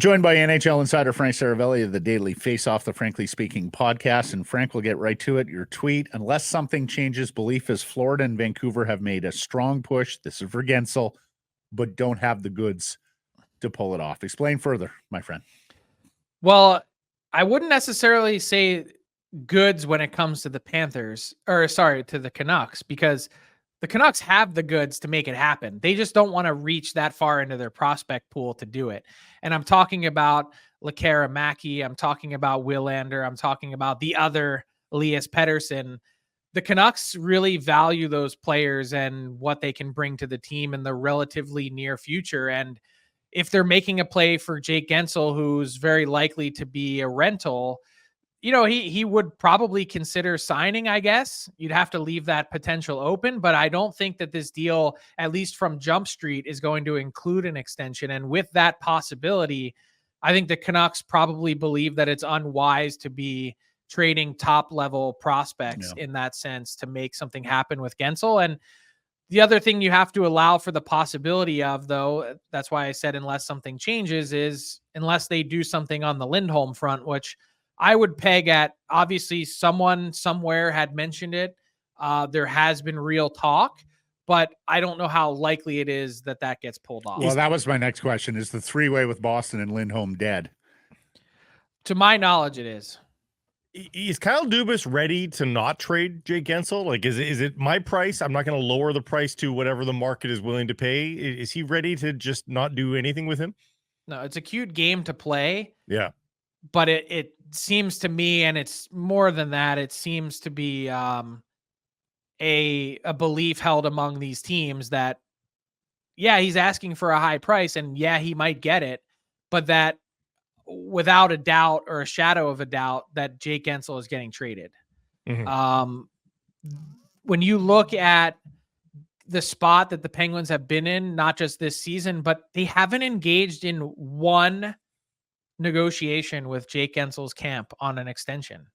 Joined by NHL insider Frank Seravalli of the Daily Faceoff, the Frankly Speaking podcast. And Frank, will get right to it. Your tweet: unless something changes, belief is Florida and Vancouver have made a strong push. This is for Guentzel, but don't have the goods to pull it off. Explain further, my friend. Well, I wouldn't necessarily say goods when it comes to the to the Canucks, because the Canucks have the goods to make it happen. They just don't want to reach that far into their prospect pool to do it. And I'm talking about Lekkerimäki. I'm talking about Willander. I'm talking about the other Elias Pettersson. The Canucks really value those players and what they can bring to the team in the relatively near future. And if they're making a play for Jake Guentzel, who's very likely to be a rental, he would probably consider signing, I guess. You'd have to leave that potential open, but I don't think that this deal, at least from Jump Street, is going to include an extension. And with that possibility, I think the Canucks probably believe that it's unwise to be trading top-level prospects in that sense to make something happen with Guentzel. And the other thing you have to allow for the possibility of, though, that's why I said unless something changes, is unless they do something on the Lindholm front, which I would peg at, obviously someone somewhere had mentioned it. There has been real talk, but I don't know how likely it is that that gets pulled off. Well, that was my next question. Is the three-way with Boston and Lindholm dead? To my knowledge, it is. Is Kyle Dubas ready to not trade Jake Guentzel? Like, is it my price? I'm not going to lower the price to whatever the market is willing to pay. Is he ready to just not do anything with him? No, it's a cute game to play. Yeah. But it seems to me, and it's more than that, it seems to be a belief held among these teams that, yeah, he's asking for a high price, and yeah, he might get it, but that without a doubt or a shadow of a doubt that Jake Guentzel is getting traded. Mm-hmm. When you look at the spot that the Penguins have been in, not just this season, but they haven't engaged in one negotiation with Jake Guentzel's camp on an extension.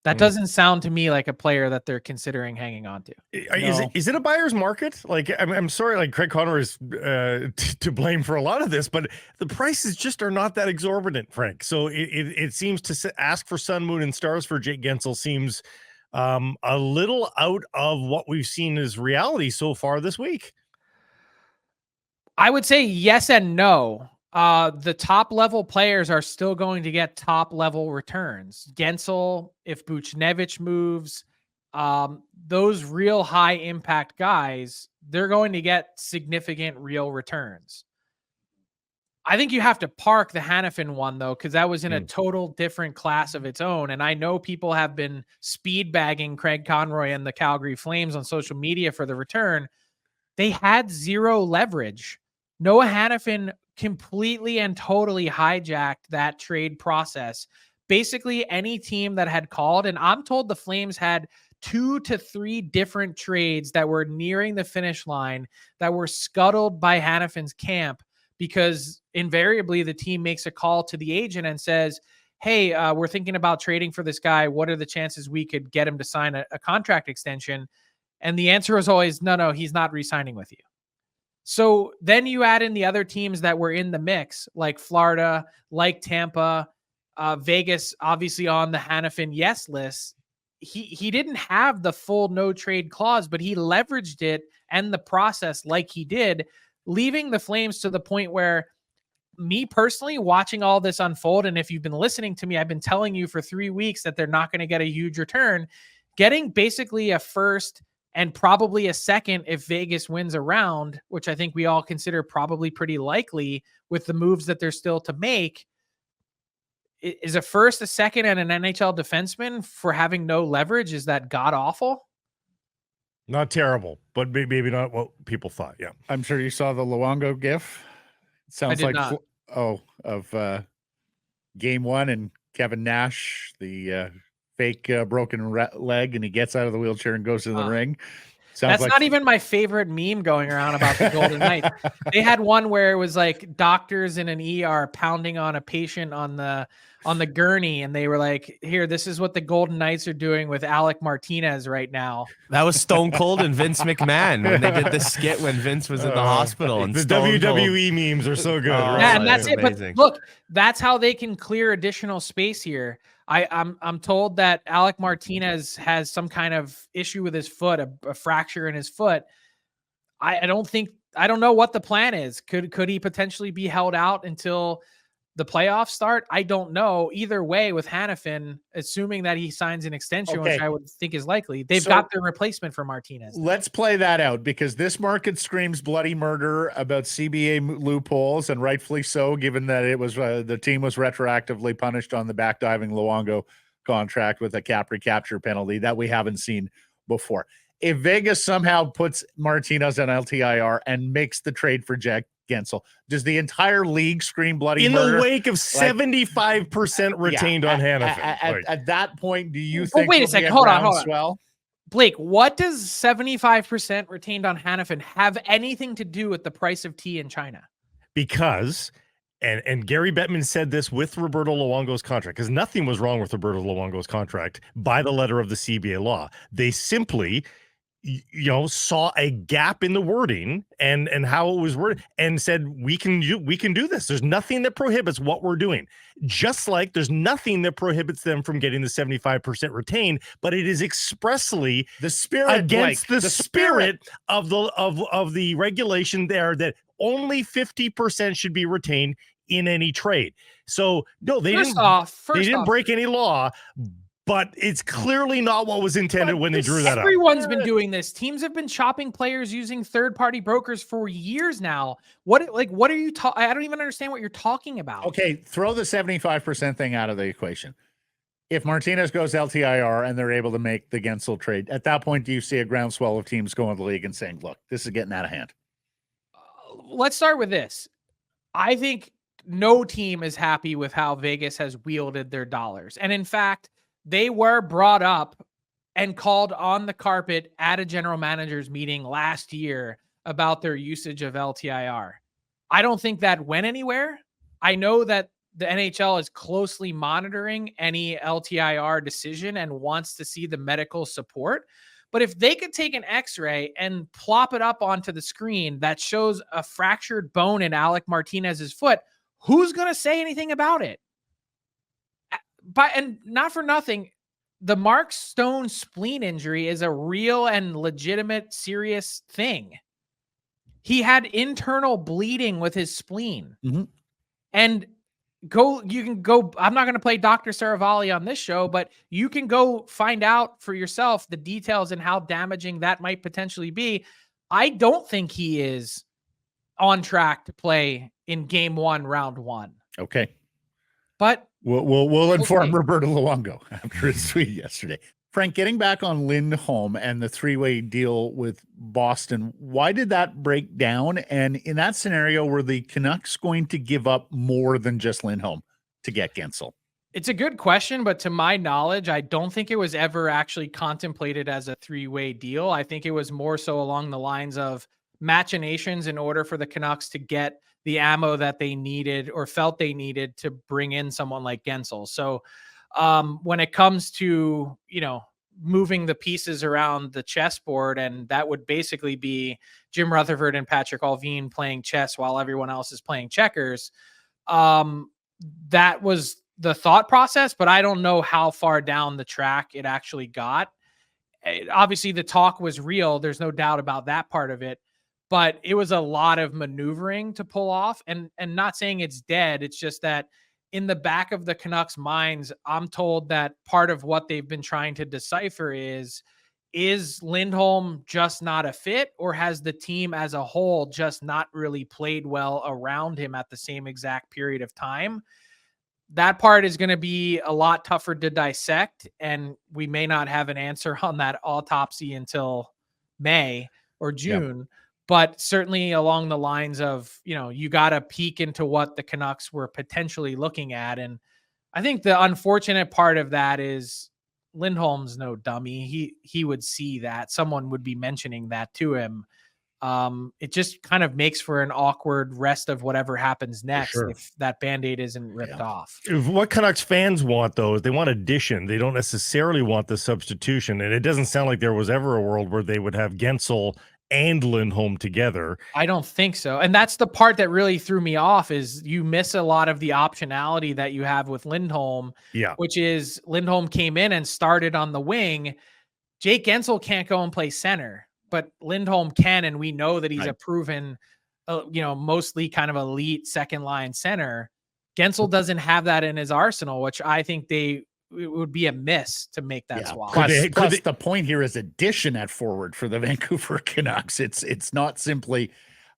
That doesn't sound to me like a player that they're considering hanging on to. Is it a buyer's market? Like, I'm sorry, like Craig Connor is to blame for a lot of this, but the prices just are not that exorbitant, Frank. So it seems to ask for sun, moon, and stars for Jake Guentzel seems a little out of what we've seen as reality so far this week. I would say yes and no. The top level players are still going to get top level returns. Guentzel, if Buchnevich moves, those real high impact guys, they're going to get significant real returns. I think you have to park the Hanifin one, though, because that was in a total different class of its own. And I know people have been speed bagging Craig Conroy and the Calgary Flames on social media for the return. They had zero leverage. Noah Hanifin completely and totally hijacked that trade process. Basically, any team that had called, and I'm told the Flames had 2 to 3 different trades that were nearing the finish line that were scuttled by Hanifin's camp, because invariably the team makes a call to the agent and says, hey, we're thinking about trading for this guy. What are the chances we could get him to sign a contract extension? And the answer is always, no, he's not re-signing with you. So then you add in the other teams that were in the mix, like Florida, like Tampa, Vegas, obviously on the Hanifin yes list. He didn't have the full no trade clause, but he leveraged it and the process like he did, leaving the Flames to the point where, me personally, watching all this unfold, and if you've been listening to me, I've been telling you for 3 weeks that they're not going to get a huge return, getting basically a first and probably a second if Vegas wins a round, which I think we all consider probably pretty likely with the moves that they're still to make. Is a first, a second, and an NHL defenseman for having no leverage, is that god awful? Not terrible, but maybe not what people thought. Yeah. I'm sure you saw the Luongo gif. It sounds like not. Of game one, and Kevin Nash, the fake broken leg, and he gets out of the wheelchair and goes to the ring. That's not even my favorite meme going around about the Golden Knights. They had one where it was like doctors in an ER pounding on a patient on the gurney, and they were like, "Here, this is what the Golden Knights are doing with Alec Martinez right now." That was Stone Cold and Vince McMahon when they did the skit when Vince was in the hospital. And the Stone WWE memes are so good. Oh, right? Yeah, and that's it. amazing. But look, that's how they can clear additional space here. I'm told that Alec Martinez has some kind of issue with his foot, a fracture in his foot. I don't know what the plan is. Could he potentially be held out until the playoffs start? I don't know. Either way, with Hanifin, assuming that he signs an extension, which I would think is likely, they've got their replacement for Martinez. Let's play that out, because this market screams bloody murder about CBA loopholes, and rightfully so, given that it was the team was retroactively punished on the backdiving Luongo contract with a cap recapture penalty that we haven't seen before. If Vegas somehow puts Martinez on LTIR and makes the trade for Jake Guentzel, does the entire league scream bloody murder? In the wake of 75% retained on Hanifin. At that point, do you think? Wait a second. Hold on. Blake, what does 75% retained on Hanifin have anything to do with the price of tea in China? Because, and Gary Bettman said this with Roberto Luongo's contract, because nothing was wrong with Roberto Luongo's contract by the letter of the CBA law. They simply, saw a gap in the wording and how it was worded and said, we can do this. There's nothing that prohibits what we're doing. Just like there's nothing that prohibits them from getting the 75% retained, but it is expressly the spirit against the spirit of the regulation there that only 50% should be retained in any trade. So no, they didn't break any law. But it's clearly not what was intended when they drew that up. Everyone's been doing this. Teams have been chopping players using third-party brokers for years now. What are you talking? I don't even understand what you're talking about. Okay, throw the 75% thing out of the equation. If Martinez goes LTIR and they're able to make the Guentzel trade, at that point, do you see a groundswell of teams going to the league and saying, look, this is getting out of hand? Let's start with this. I think no team is happy with how Vegas has wielded their dollars. And in fact, they were brought up and called on the carpet at a general manager's meeting last year about their usage of LTIR. I don't think that went anywhere. I know that the NHL is closely monitoring any LTIR decision and wants to see the medical support. But if they could take an X-ray and plop it up onto the screen that shows a fractured bone in Alec Martinez's foot, who's going to say anything about it? And not for nothing, the Mark Stone spleen injury is a real and legitimate serious thing. He had internal bleeding with his spleen. Mm-hmm. And you can go, I'm not going to play Dr. Seravalli on this show, but you can go find out for yourself the details and how damaging that might potentially be. I don't think he is on track to play in game 1, round 1. Okay. But we'll inform Roberto Luongo after his tweet yesterday. Frank, getting back on Lindholm and the 3-way deal with Boston, why did that break down? And in that scenario, were the Canucks going to give up more than just Lindholm to get Guentzel? It's a good question, but to my knowledge, I don't think it was ever actually contemplated as a 3-way deal. I think it was more so along the lines of machinations in order for the Canucks to get the ammo that they needed or felt they needed to bring in someone like Guentzel. So when it comes to, moving the pieces around the chessboard, and that would basically be Jim Rutherford and Patrick Allvin playing chess while everyone else is playing checkers. That was the thought process, but I don't know how far down the track it actually got. Obviously the talk was real. There's no doubt about that part of it. But it was a lot of maneuvering to pull off, and not saying it's dead. It's just that in the back of the Canucks' minds, I'm told that part of what they've been trying to decipher is Lindholm just not a fit, or has the team as a whole just not really played well around him at the same exact period of time? That part is going to be a lot tougher to dissect, and we may not have an answer on that autopsy until May or June. Yep. But certainly along the lines of, you got to peek into what the Canucks were potentially looking at. And I think the unfortunate part of that is Lindholm's no dummy. He would see that. Someone would be mentioning that to him. It just kind of makes for an awkward rest of whatever happens next sure. if that Band-Aid isn't ripped off. What Canucks fans want, though, is they want addition. They don't necessarily want the substitution. And it doesn't sound like there was ever a world where they would have Guentzel and Lindholm together. I don't think so. And that's the part that really threw me off is you miss a lot of the optionality that you have with Lindholm, which is Lindholm came in and started on the wing. Jake Guentzel can't go and play center, but Lindholm can, and we know that he's a proven, mostly kind of elite second line center. Guentzel doesn't have that in his arsenal, which I think it would be a miss to make that swap. Plus the point here is addition at forward for the Vancouver Canucks. It's not simply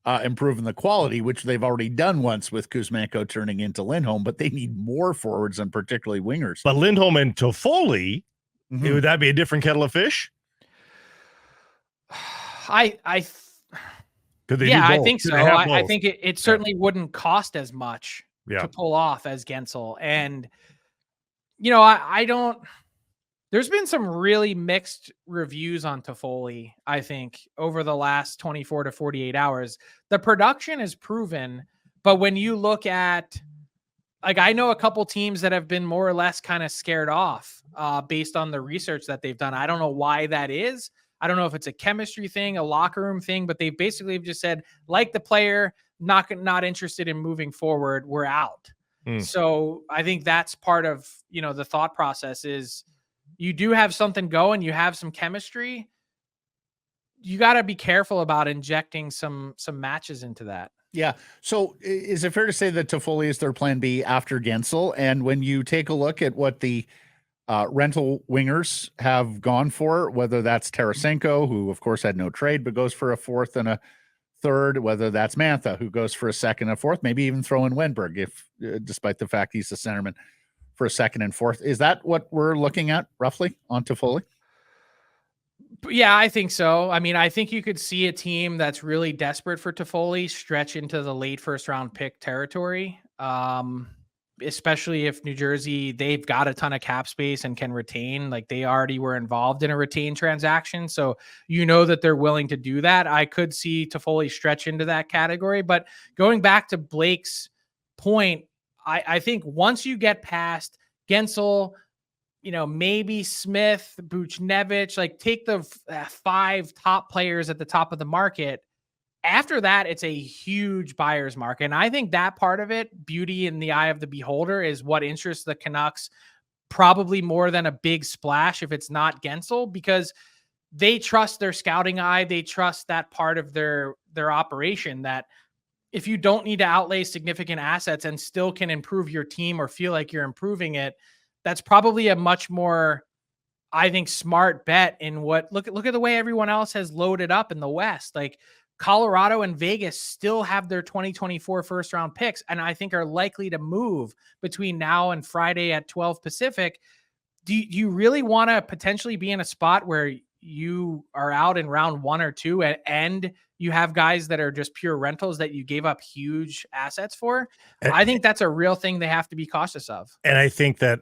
improving the quality, which they've already done once with Kuzmenko turning into Lindholm, but they need more forwards and particularly wingers. But Lindholm and Toffoli, would that be a different kettle of fish? I think so. I think it certainly wouldn't cost as much to pull off as Guentzel. And, I don't, there's been some really mixed reviews on Toffoli, I think, over the last 24 to 48 hours. The production is proven, but when you look at, I know a couple teams that have been more or less kind of scared off based on the research that they've done. I don't know why that is. I don't know if it's a chemistry thing, a locker room thing, but they basically have just said, like the player, not interested in moving forward, we're out. So I think that's part of, the thought process is you do have something going, you have some chemistry. You got to be careful about injecting some matches into that. Yeah. So is it fair to say that Toffoli is their plan B after Guentzel? And when you take a look at what the rental wingers have gone for, whether that's Tarasenko, who of course had no trade, but goes for a fourth and a third, whether that's Mantha, who goes for a second and fourth, maybe even throw in Wenberg, if despite the fact he's a centerman, for a second and fourth. Is that what we're looking at roughly on Toffoli? Yeah, I think so. I mean, I think you could see a team that's really desperate for Toffoli stretch into the late first round pick territory. Especially if New Jersey, they've got a ton of cap space and can retain, like they already were involved in a retain transaction. So that they're willing to do that. I could see Toffoli stretch into that category. But going back to Blake's point, I think once you get past Guentzel, maybe Smith, Buchnevich, like take the 5 top players at the top of the market. After that, it's a huge buyer's market. And I think that part of it, beauty in the eye of the beholder, is what interests the Canucks probably more than a big splash if it's not Guentzel, because they trust their scouting eye. They trust that part of their operation, that if you don't need to outlay significant assets and still can improve your team or feel like you're improving it, that's probably a much more, I think, smart bet in what, look at the way everyone else has loaded up in the West. Like, Colorado and Vegas still have their 2024 first round picks, and I think are likely to move between now and Friday at 12 Pacific. Do you really want to potentially be in a spot where you are out in round 1 or 2 and you have guys that are just pure rentals that you gave up huge assets for? I think that's a real thing they have to be cautious of. And I think that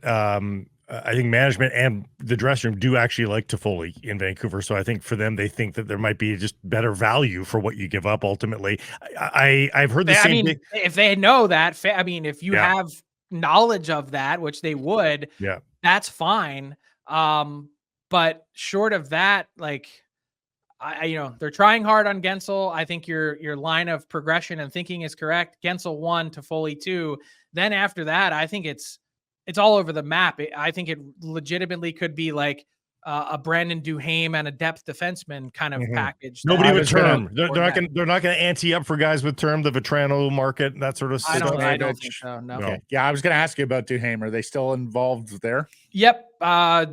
I think management and the dressing room do actually like Toffoli in Vancouver. So I think for them, they think that there might be just better value for what you give up ultimately. I've heard the same thing. If they know that, if you have knowledge of that, which they would, that's fine. But short of that, like, they're trying hard on Guentzel. I think your line of progression and thinking is correct. Guentzel 1, Toffoli 2. Then after that, I think it's all over the map. I think it legitimately could be like a Brandon Duhaime and a depth defenseman kind of package. Nobody with term. They're not going to ante up for guys with term, the Vetrano market, that sort of stuff. I don't think so. No. Okay. Yeah, I was going to ask you about Duhaime. Are they still involved there? Yep.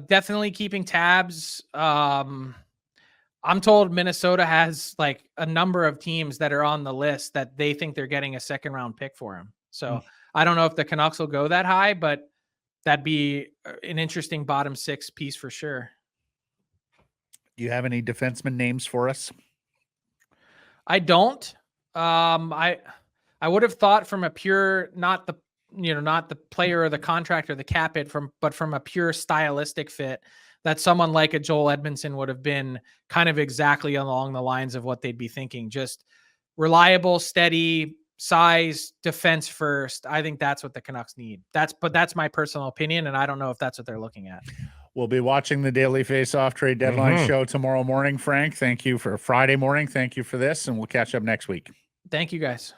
Definitely keeping tabs. I'm told Minnesota has like a number of teams that are on the list that they think they're getting a second round pick for him. So I don't know if the Canucks will go that high, but that'd be an interesting bottom 6 piece for sure. Do you have any defenseman names for us? I don't. I would have thought from a pure, not the player or the contract or the cap hit, but from a pure stylistic fit, that someone like a Joel Edmondson would have been kind of exactly along the lines of what they'd be thinking. Just reliable, steady, size, defense first. I think that's what the Canucks need. But that's my personal opinion, and I don't know if that's what they're looking at. We'll be watching the Daily Faceoff trade deadline show tomorrow morning, Frank. Thank you for Friday morning. Thank you for this, and we'll catch up next week. Thank you, guys.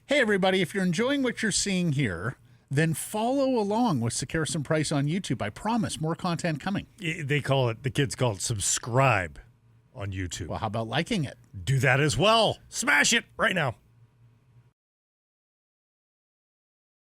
Hey, everybody. If you're enjoying what you're seeing here, then follow along with Sekeres and Price on YouTube. I promise more content coming. The kids call it subscribe on YouTube. Well, how about liking it? Do that as well. Smash it right now.